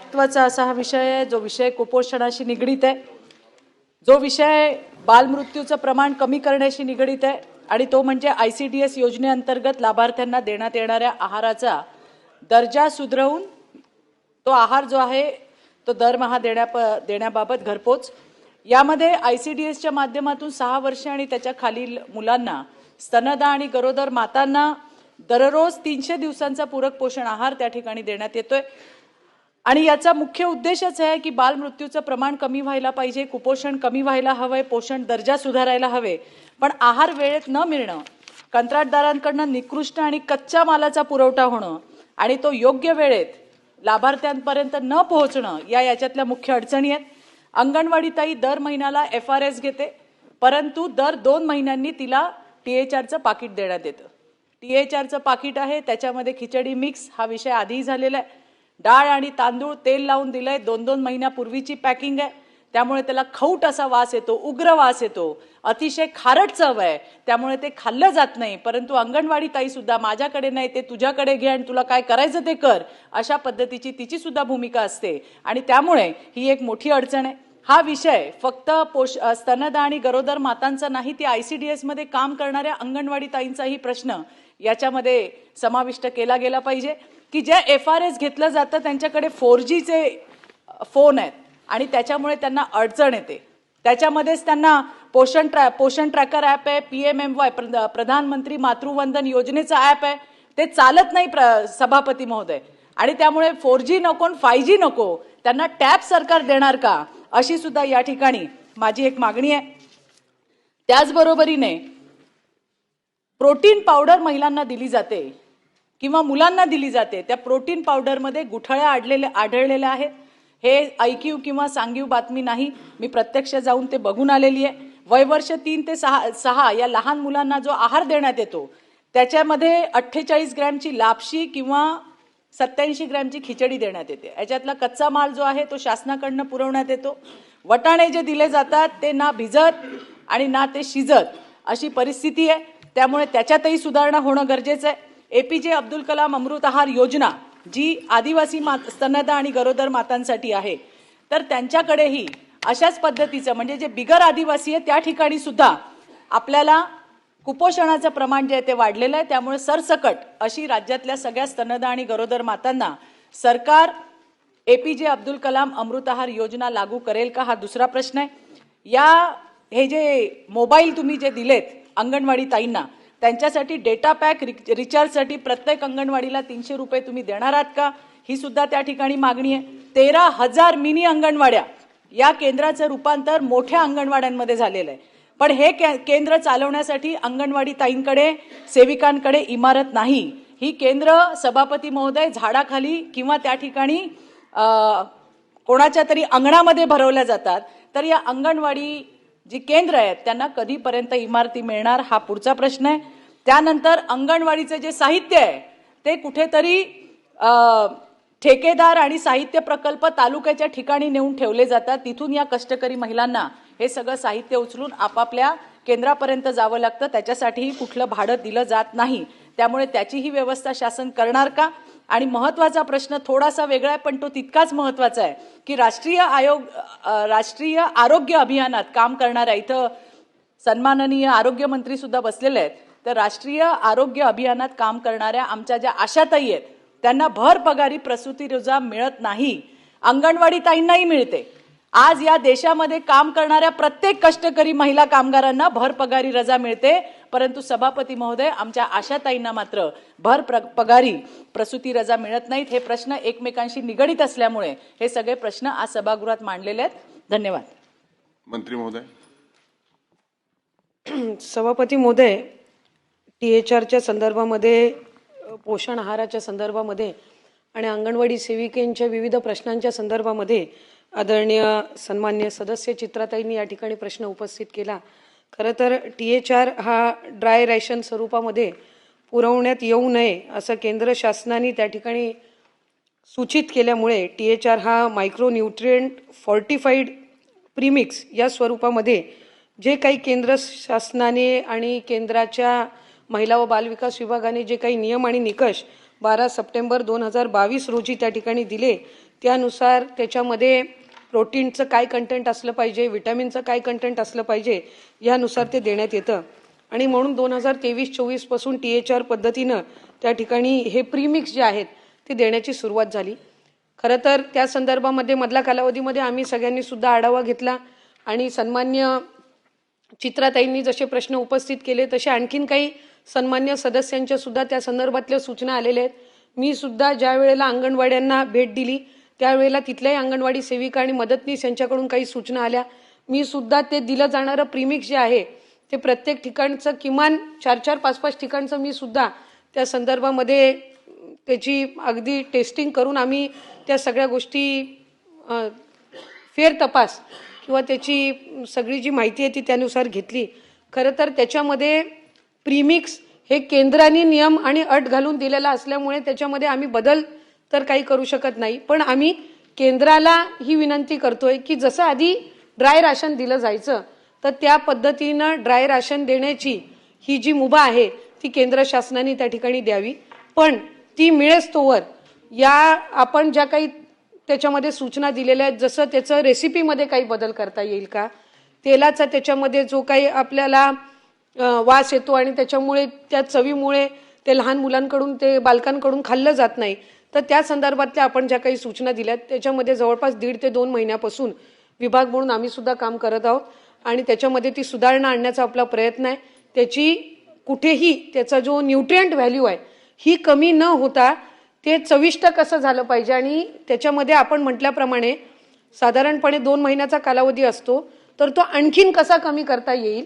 महत्त्वाचा असा हा विषय आहे जो विषय कुपोषणाशी निगडीत आहे, जो विषय बालमृत्यूचं प्रमाण कमी करण्याशी निगडीत आहे आणि तो म्हणजे ICDS योजनेअंतर्गत लाभार्थ्यांना देण्यात येणाऱ्या आहाराचा दर्जा सुधारून तो आहार जो आहे तो दरमहा देण्याबाबत घरपोच। यामध्ये ICDSच्या माध्यमातून 6 वर्ष आणि त्याच्या खालील मुलांना, स्तनदा आणि गरोदर मातांना दररोज 300 दिवसांचा पूरक पोषण आहार त्या ठिकाणी देण्यात येतोय आणि याचा मुख्य उद्देशच आहे की बालमृत्यूचं प्रमाण कमी व्हायला पाहिजे, कुपोषण कमी व्हायला हवंय, पोषण दर्जा सुधारायला हवे। पण आहार वेळेत न मिळणं, कंत्राटदारांकडून निकृष्ट आणि कच्च्या मालाचा पुरवठा होणं आणि तो योग्य वेळेत लाभार्थ्यांपर्यंत न पोहोचणं याच्यातल्या मुख्य अडचणी आहेत। अंगणवाडी ताई दर महिन्याला FRS घेते, परंतु दर 2 महिन्यांनी तिला THRचं पाकिट देण्यात येतं। THRचं पाकिट आहे, त्याच्यामध्ये खिचडी मिक्स हा विषय आधीही झालेला आहे। डाळ आणि तांदूळ तेल लावून दिलंय, 2-2 महिन्यापूर्वीची पॅकिंग आहे, त्यामुळे त्याला खौट असा वास येतो, उग्र वास येतो, अतिशय खारट चव आहे, त्यामुळे ते खाल्लं जात नाही। परंतु अंगणवाडी ताई सुद्धा माझ्याकडे नाही ते तुझ्याकडे घे आणि तुला काय करायचं ते कर, अशा पद्धतीची तिची सुद्धा भूमिका असते आणि त्यामुळे ही एक मोठी अडचण आहे। हा विषय फक्त स्तनदा आणि गरोदर मातांचा नाही, ती ICDS मध्ये काम करणाऱ्या अंगणवाडी ताईंचाही प्रश्न याच्यामध्ये समाविष्ट केला गेला पाहिजे की ज्या FRS घेतलं जातं त्यांच्याकडे 4Gचे फोन आहेत आणि त्याच्यामुळे त्यांना अडचण येते। त्याच्यामध्येच त्यांना पोषण ट्रॅकर ॲप आहे, PMMY प्रधानमंत्री मातृवंदन योजनेचं ॲप आहे, ते चालत नाही सभापती महोदय, आणि त्यामुळे 4G नको 5G नको, त्यांना टॅब सरकार देणार का, अशी सुद्धा या ठिकाणी माझी एक मागणी आहे। त्याचबरोबरीने प्रोटीन पावडर महिलांना दिली जाते किंवा मुलांना दिली जाते, त्या प्रोटीन पावडरमध्ये गुठळ्या आढळलेल्या आहेत। हे ऐकीव किंवा सांगीव बातमी नाही, मी प्रत्यक्ष जाऊन ते बघून आलेली आहे। वयवर्ष 3 ते 6 या लहान मुलांना जो आहार देण्यात येतो त्याच्यामध्ये 48 ग्रॅमची लापशी किंवा 87 ग्रॅमची खिचडी देण्यात येते। याच्यातला कच्चा माल जो आहे तो शासनाकडून पुरवण्यात येतो। वटाणे जे दिले जातात ते ना भिजत आणि ना ते शिजत अशी परिस्थिती आहे, त्यामुळे त्याच्यातही सुधारणा होणं गरजेचं आहे। APJ अब्दुल कलाम अमृत आहार योजना जी आदिवासी स्तनदा आणि गरोदर मातांसाठी आहे, तर त्यांच्याकडेही अशाच पद्धतीचं म्हणजे जे बिगर आदिवासी आहे त्या ठिकाणी सुद्धा आपल्याला कुपोषणाचं प्रमाण जे आहे ते वाढलेलं आहे। त्यामुळे सरसकट अशी राज्यातल्या सगळ्या स्तनदा आणि गरोदर मातांना सरकार APJ अब्दुल कलाम अमृत आहार योजना लागू करेल का, हा दुसरा प्रश्न आहे। हे जे मोबाईल तुम्ही जे दिलेत अंगणवाडी ताईंना, त्यांच्यासाठी डेटा पॅक रिचार्जसाठी प्रत्येक अंगणवाडीला 300 रुपये तुम्ही देणार आहात का, ही सुद्धा त्या ठिकाणी मागणी आहे। 13,000 मिनी अंगणवाड्या या केंद्राचं रूपांतर मोठ्या अंगणवाड्यांमध्ये झालेलं आहे, पण हे केंद्र चालवण्यासाठी अंगणवाडी ताईंकडे, सेविकांकडे इमारत नाही। ही केंद्र सभापती महोदय झाडाखाली किंवा त्या ठिकाणी कोणाच्या तरी अंगणामध्ये भरवल्या जातात, तर या अंगणवाडी जी केंद्र आहेत त्यांना कधीपर्यंत इमारती मिळणार, हा पुढचा प्रश्न आहे। त्यानंतर अंगणवाडीचे जे साहित्य आहे ते कुठेतरी ठेकेदार आणि साहित्य प्रकल्प तालुक्याच्या ठिकाणी नेऊन ठेवले जातात, तिथून या कष्टकरी महिलांना हे सगळं साहित्य उचलून आपापल्या केंद्रापर्यंत जावं लागतं, त्याच्यासाठीही कुठलं भाडं दिलं जात नाही। त्यामुळे त्याचीही व्यवस्था शासन करणार का। आणि महत्त्वाचा प्रश्न थोडासा वेगळा आहे पण तो तितकाच महत्त्वाचा आहे की राष्ट्रीय आरोग्य अभियानात काम करणाऱ्या, इथं सन्माननीय आरोग्य मंत्री सुद्धा बसलेले आहेत, तर राष्ट्रीय आरोग्य अभियानात काम करणाऱ्या आमच्या ज्या आशाताई आहेत त्यांना भर पगारी प्रसूती रजा मिळत नाही, अंगणवाडी ताईंनाही मिळते। आज या देशामध्ये काम करणाऱ्या प्रत्येक कष्टकरी महिला कामगारांना भर पगारी रजा मिळते, परंतु सभापती महोदय आमच्या आशाताईंना मात्र भर पगारी प्रसूती रजा मिळत नाहीत। हे प्रश्न एकमेकांशी निगडीत असल्यामुळे हे सगळे प्रश्न आज सभागृहात मांडलेले आहेत। धन्यवाद। मंत्री महोदय। सभापती महोदय, THRच्या संदर्भामध्ये, पोषण आहाराच्या संदर्भामध्ये आणि अंगणवाडी सेविकेंच्या विविध प्रश्नांच्या संदर्भामध्ये आदरणीय सन्मान्य सदस्य चित्राताईंनी या ठिकाणी प्रश्न उपस्थित केला। खरं तर THR हा ड्राय रॅशन स्वरूपामध्ये पुरवण्यात येऊ नये असं केंद्र शासनाने त्या ठिकाणी सूचित केल्यामुळे THR हा मायक्रो न्यूट्रिएंट फॉर्टिफाईड प्रीमिक्स या स्वरूपामध्ये जे काही केंद्र शासनाने आणि केंद्राच्या महिला व बालविकास विभागाने जे काही नियम आणि निकष 12 सप्टेंबर 2022 रोजी त्या ठिकाणी दिले. त्यानुसार त्याच्यामध्ये प्रोटीनचं काय कंटेंट असलं पाहिजे, विटॅमिनचं काय कंटेंट असलं पाहिजे, यानुसार ते देण्यात येतं. आणि म्हणून 2023-24 पासून THR पद्धतीनं त्या ठिकाणी हे प्रीमिक्स जे आहेत ते देण्याची सुरुवात झाली. खरं तर त्या संदर्भामध्ये मधल्या कालावधीमध्ये आम्ही सगळ्यांनी सुद्धा आढावा घेतला आणि सन्मान्य चित्राताईंनी जसे प्रश्न उपस्थित केले तसे आणखीन काही सन्मान्य सदस्यांच्या सुद्धा त्या संदर्भातल्या सूचना आलेल्या आहेत. मी सुद्धा ज्या वेळेला अंगणवाड्यांना भेट दिली त्यावेळेला तिथल्याही अंगणवाडी सेविका आणि मदतनीस यांच्याकडून काही सूचना आल्या. मी सुद्धा ते दिलं जाणारं प्रीमिक्स जे आहे ते प्रत्येक ठिकाणचं किमान 4-4, 5-5 ठिकाणचं मी सुद्धा त्या संदर्भामध्ये त्याची अगदी टेस्टिंग करून आम्ही त्या सगळ्या गोष्टी फेर तपास किंवा त्याची सगळी जी माहिती आहे ती त्यानुसार घेतली. खरं तर त्याच्यामध्ये प्रीमिक्स हे केंद्राने नियम आणि अट घालून दिलेला असल्यामुळे त्याच्यामध्ये आम्ही बदल तर काही करू शकत नाही. पण आम्ही केंद्राला ही विनंती करतोय की जसं आधी ड्राय राशन दिलं जायचं तर त्या पद्धतीनं ड्राय राशन देण्याची ही जी मुभा आहे ती केंद्र शासनाने त्या ठिकाणी द्यावी. पण ती मिळेस्तोवर या आपण ज्या काही त्याच्यामध्ये सूचना दिलेल्या आहेत, जसं त्याचं रेसिपीमध्ये काही बदल करता येईल का, तेलाचा त्याच्यामध्ये जो काही आपल्याला वास येतो आणि त्याच्यामुळे त्या चवीमुळे ते लहान मुलांकडून ते बालकांकडून खाल्लं जात नाही, तर त्या संदर्भातल्या आपण ज्या काही सूचना दिल्यात त्याच्यामध्ये जवळपास 1.5 ते 2 महिन्यापासून विभाग म्हणून आम्ही सुद्धा काम करत आहोत आणि त्याच्यामध्ये ती सुधारणा आणण्याचा आपला प्रयत्न आहे. त्याची कुठेही त्याचा जो न्यूट्रिएंट व्हॅल्यू आहे ही कमी न होता ते चविष्ट कसं झालं पाहिजे आणि त्याच्यामध्ये आपण म्हटल्याप्रमाणे साधारणपणे 2 महिन्याचा कालावधी असतो तर तो आणखीन कसा कमी करता येईल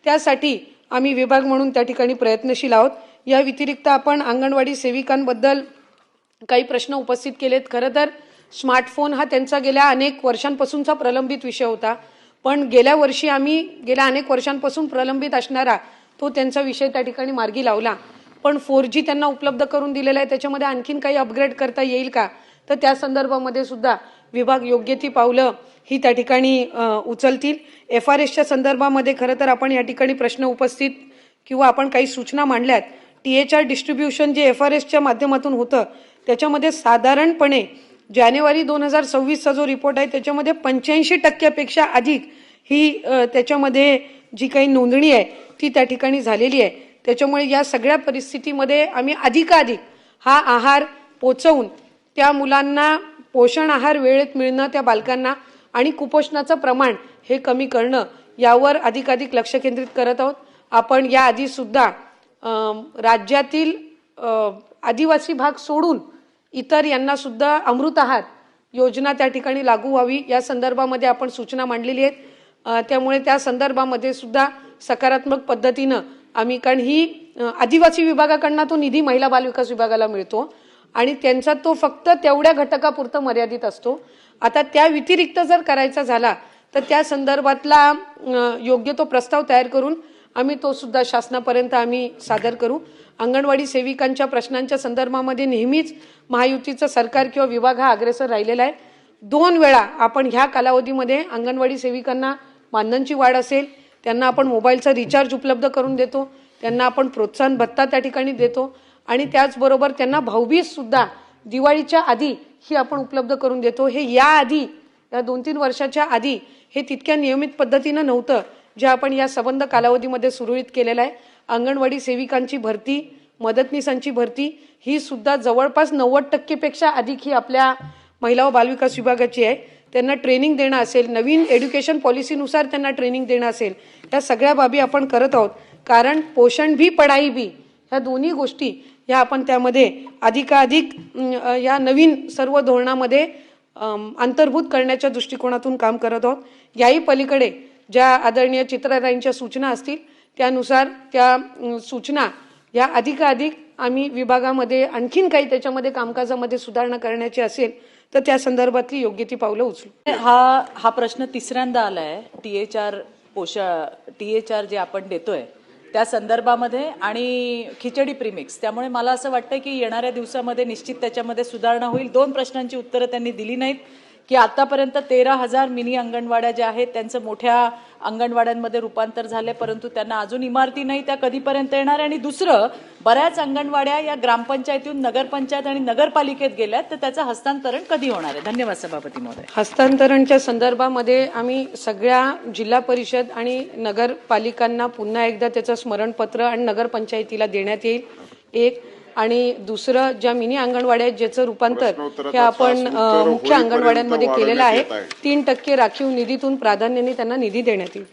त्यासाठी आम्ही विभाग म्हणून त्या ठिकाणी प्रयत्नशील आहोत. या व्यतिरिक्त आपण अंगणवाडी सेविकांबद्दल काही प्रश्न उपस्थित केलेत. खरं तर स्मार्टफोन हा त्यांचा गेल्या अनेक वर्षांपासूनचा प्रलंबित विषय होता, पण गेल्या वर्षी आम्ही गेल्या अनेक वर्षांपासून प्रलंबित असणारा तो त्यांचा विषय त्या ठिकाणी मार्गी लावला. पण 4G त्यांना उपलब्ध करून दिलेला आहे, त्याच्यामध्ये आणखीन काही अपग्रेड करता येईल का, तर त्या संदर्भामध्ये सुद्धा विभाग योग्य ती पावलं ही त्या ठिकाणी उचलतील. FRSच्या संदर्भामध्ये खरं तर आपण या ठिकाणी प्रश्न उपस्थित किंवा आपण काही सूचना मांडल्यात. THR डिस्ट्रीब्युशन जे FRSच्या माध्यमातून होतं त्याच्यामध्ये साधारणपणे जानेवारी 2026चा जो रिपोर्ट आहे त्याच्यामध्ये 85% अधिक ही त्याच्यामध्ये जी काही नोंदणी आहे ती त्या ठिकाणी झालेली आहे. त्याच्यामुळे या सगळ्या परिस्थितीमध्ये आम्ही अधिकाधिक हा आहार पोचवून त्या मुलांना पोषण आहार वेळेत मिळणं, त्या बालकांना आणि कुपोषणाचं प्रमाण हे कमी करणं यावर अधिकाधिक लक्ष केंद्रित करत आहोत. आपण याआधी सुद्धा राज्यातील आदिवासी भाग सोडून इतर यांना सुद्धा अमृत आहार योजना त्या ठिकाणी लागू व्हावी या संदर्भामध्ये आपण सूचना मांडलेली आहेत. त्यामुळे त्या संदर्भामध्ये सुद्धा सकारात्मक पद्धतीनं आम्ही, कारण ही आदिवासी विभागाकडनं तो निधी महिला बाल विकास विभागाला मिळतो आणि त्यांचा तो फक्त तेवढ्या घटकापुरतं मर्यादित असतो. आता त्या व्यतिरिक्त जर करायचा झाला तर त्या संदर्भातला योग्य तो प्रस्ताव तयार करून आम्ही तो सुद्धा शासनापर्यंत आम्ही सादर करू. अंगणवाडी सेविकांच्या प्रश्नांच्या संदर्भामध्ये नेहमीच महायुतीचं सरकार किंवा विभाग हा अग्रेसर राहिलेला आहे. 2 वेळा आपण ह्या कालावधीमध्ये अंगणवाडी सेविकांना मानधनची वाढ असेल, त्यांना आपण मोबाईलचा रिचार्ज उपलब्ध करून देतो, त्यांना आपण प्रोत्साहन भत्ता त्या ठिकाणी देतो आणि त्याचबरोबर त्यांना भाऊबीज सुद्धा दिवाळीच्या आधी ही आपण उपलब्ध करून देतो. हे याआधी या 2-3 वर्षाच्या आधी हे तितक्या नियमित पद्धतीनं नव्हतं जे आपण या संबंध कालावधीमध्ये सुरळीत केलेलं आहे. अंगणवाडी सेविकांची भरती, मदतनीसांची भरती ही सुद्धा जवळपास 90% अधिक ही आपल्या महिला व बालविकास विभागाची आहे. त्यांना ट्रेनिंग देणं असेल, नवीन एज्युकेशन पॉलिसीनुसार त्यांना ट्रेनिंग देणं असेल, या सगळ्या बाबी आपण करत आहोत. कारण पोषण भी पढाई भी ह्या दोन्ही गोष्टी या आपण त्यामध्ये अधिकाधिक या नवीन सर्व धोरणामध्ये अंतर्भूत करण्याच्या दृष्टिकोनातून काम करत आहोत. याही पलीकडे ज्या आदरणीय चित्राताईंच्या सूचना असतील त्यानुसार त्या सूचना या अधिकाधिक आम्ही विभागामध्ये आणखीन काही त्याच्यामध्ये कामकाजामध्ये सुधारणा करण्याची असेल तर त्या संदर्भातली योग्य ती पावलं उचलू. हा प्रश्न तिसऱ्यांदा आलाय. THR जे आपण देतोय त्या संदर्भामध्ये आणि खिचडी प्रीमिक्स, त्यामुळे मला असं वाटतं की येणाऱ्या दिवसामध्ये निश्चित त्याच्यामध्ये सुधारणा होईल. 2 प्रश्नांची उत्तरं त्यांनी दिली नाहीत. की आतापर्यंत 13,000 मिनी अंगणवाड्या ज्या आहेत त्यांचं मोठ्या अंगणवाड्यांमध्ये रूपांतर झाले, परंतु त्यांना अजून इमारती नाही, त्या कधीपर्यंत येणार? आणि दुसरं, बऱ्याच अंगणवाड्या या ग्रामपंचायतीतून नगरपंचायत आणि नगरपालिकेत गेल्यात, तर त्याचं हस्तांतरण कधी होणार आहे? धन्यवाद सभापती महोदय. हस्तांतरणच्या संदर्भामध्ये आम्ही सगळ्या जिल्हा परिषद आणि नगरपालिकांना पुन्हा एकदा त्याचं स्मरणपत्र आणि नगरपंचायतीला देण्यात येईल. एक आणि दुसरं, ज्या मिनी अंगणवाड्या आहेत ज्याचं रूपांतर हे आपण मुख्य अंगणवाड्यांमध्ये केलेलं आहे, 3% राखीव निधीतून प्राधान्याने त्यांना निधी देण्यात येईल.